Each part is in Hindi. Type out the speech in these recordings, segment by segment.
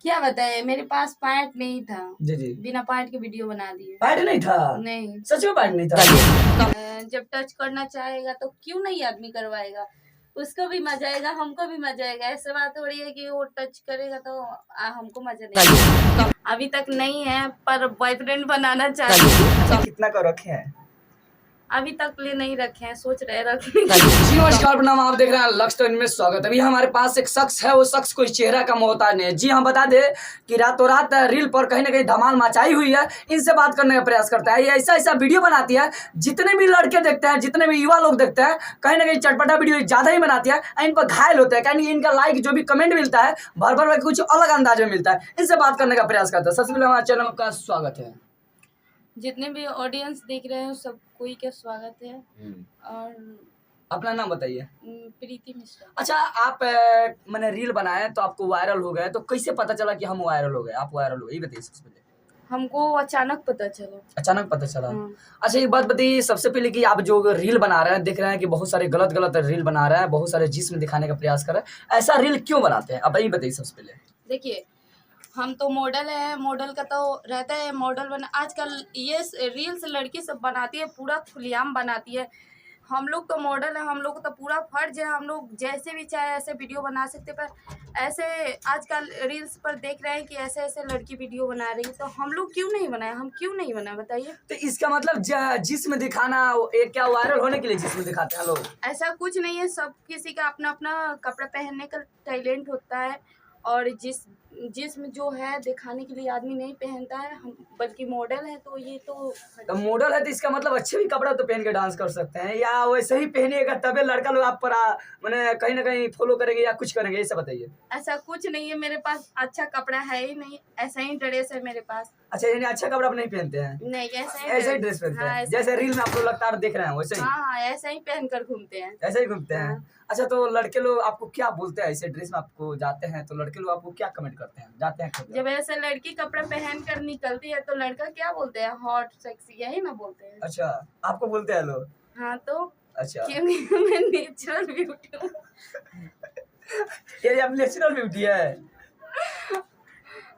क्या बताए, मेरे पास पार्ट नहीं था जी जी। बिना पार्ट के वीडियो बना दिए। पार्ट नहीं था? नहीं, सच में पार्ट नहीं था? जब टच करना चाहेगा तो क्यों नहीं आदमी करवाएगा, उसको भी मजा आएगा, हमको भी मजा आएगा। ऐसा बात हो रही है कि वो टच करेगा तो हमको मजा नहीं आएगा। अभी तक नहीं है पर बॉयफ्रेंड बनाना चाहती हूँ। अच्छा, कितना का रखे हैं? अभी तक ले नहीं रखे हैं, सोच रहे रखने। जी नमस्कार, प्रणाम। आप देख रहे हैं लक्ष्य तो इनमें स्वागत है। अभी हमारे पास एक शख्स है, वो शख्स कोई चेहरा का मोहताज नहीं है। जी हम बता दें कि रातों रात रील पर कहीं ना कहीं धमाल मचाई हुई है। इनसे बात करने का प्रयास करता है, ये ऐसा ऐसा वीडियो बनाती है, जितने भी लड़के देखते हैं, जितने भी युवा लोग देखते हैं, कहीं ना कहीं चटपटा वीडियो ज्यादा ही बनाती है। इन पर घायल होते हैं, कहीं इनका लाइक जो भी कमेंट मिलता है भर भर कुछ अलग अंदाज में मिलता है। इनसे बात करने का प्रयास करता है। सबसे पहले हमारे चैनल का स्वागत है। जितने भी ऑडियंस देख रहे हैं सब कोई का स्वागत है। और अपना नाम बताइए। प्रीति मिश्रा। अच्छा, आप मैंने रील बनाया तो आपको वायरल हो गए, तो कैसे पता चला कि हम वायरल हो गए, आप वायरल हो गए, ये बताइए सबसे पहले। हमको अचानक पता चला। अचानक पता चला? अच्छा, एक बात बताइए सबसे पहले कि आप जो रील बना रहे हैं, देख रहे हैं कि बहुत सारे गलत गलत रील बना रहे हैं, बहुत सारे जिस्म दिखाने का प्रयास कर रहे हैं, ऐसा रील क्यों बनाते हैं, आप ये बताइए सबसे पहले। देखिए, हम तो मॉडल है, मॉडल का तो रहता है मॉडल बना। आजकल ये रील्स लड़की सब बनाती है, पूरा खुलेआम बनाती है। हम लोग तो मॉडल है, हम लोग तो पूरा फर्ज है, हम लोग जैसे भी चाहे ऐसे वीडियो बना सकते। पर ऐसे आजकल रील्स पर देख रहे हैं कि ऐसे ऐसे लड़की वीडियो बना रही है, तो हम लोग क्यों नहीं बनाए, हम क्यों नहीं बनाए बताइए। तो इसका मतलब जिस्म दिखाना एक क्या वायरल होने के लिए जिस्म दिखाते हैं लोग? ऐसा कुछ नहीं है, सब किसी का अपना अपना कपड़ा पहनने का टैलेंट होता है। और जिस्म जो है दिखाने के लिए आदमी नहीं पहनता है, हम बल्कि मॉडल है तो ये तो मॉडल है तो इसका मतलब अच्छे भी कपड़ा तो पहन के डांस कर सकते हैं, या वैसे ही पहनिएगा तबे लड़का लोग आप पर मैंने कहीं ना कहीं फॉलो करेंगे या कुछ करेंगे, ये सब बताइए। ऐसा कुछ नहीं है, मेरे पास अच्छा कपड़ा है ही नहीं, ऐसा ही ड्रेस है मेरे पास। अच्छा, यानी अच्छा कपड़ा आप नहीं पहनते हैं? नहीं, ऐसे ही ड्रेस पहनते हैं, जैसे रील में आप लोग लगता है देख रहे हैं वैसे ही? हाँ, ऐसा ही पहन कर घूमते हैं। ऐसे ही घूमते हैं? अच्छा, तो लड़के लोग आपको क्या बोलते हैं ऐसे ड्रेस में आपको जाते हैं, तो लड़के लोग आपको क्या कमेंट करते हैं जाते हैं खेलते जब ऐसे लड़की कपड़ा पहन कर निकलती है तो लड़का क्या बोलते हैं, हॉट सेक्सी, यही ना बोलते हैं। अच्छा, आपको बोलते हैं लोग? हाँ तो अच्छा, क्योंकि मैं नेचुरल ब्यूटी हूँ। ये आप नेचुरल ब्यूटी है?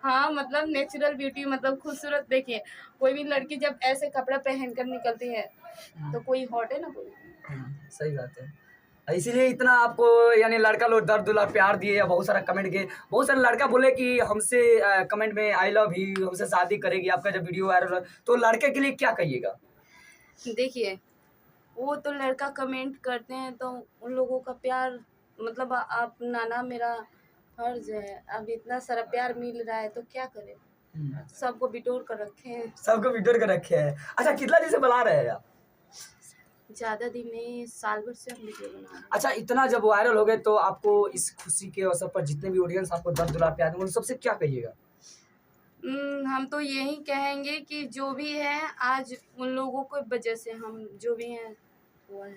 हाँ, मतलब नेचुरल ब्यूटी मतलब खूबसूरत। देखिए, कोई भी लड़की जब ऐसे कपड़ा पहन कर निकलती है तो कोई हॉट है ना कोई। सही बात है। इसीलिए इतना आपको यानी लड़का लोग दर्द दुला प्यार दिए या बहुत सारा कमेंट किए, बहुत सारे लड़का बोले कि हमसे कमेंट में आई लव यू, हमसे शादी करेगी आपका जब वीडियो वायरल हो, तो लड़के के लिए क्या कहिएगा? देखिए, वो तो लड़का कमेंट करते हैं तो उन लोगों का प्यार मतलब आप नाना मेरा फर्ज है। अब इतना सारा प्यार मिल रहा है तो क्या करें, सबको बिटोर कर रखे हैं। सबको वीडियो कर रखे हैं। अच्छा, कितना दिन से बना रहे हैं आप? ज्यादा दिन नहीं, साल भर से हम वीडियो बना रहे हैं। अच्छा, इतना जब वायरल हो गए तो आपको इस खुशी के अवसर पर जितने भी ऑडियंस आपको दर्द दुला प्यार देंगे, उन सबसे क्या कहिएगा? हम तो यही कहेंगे कि जो भी है आज उन लोगों की वजह से हम जो भी हैं वो है।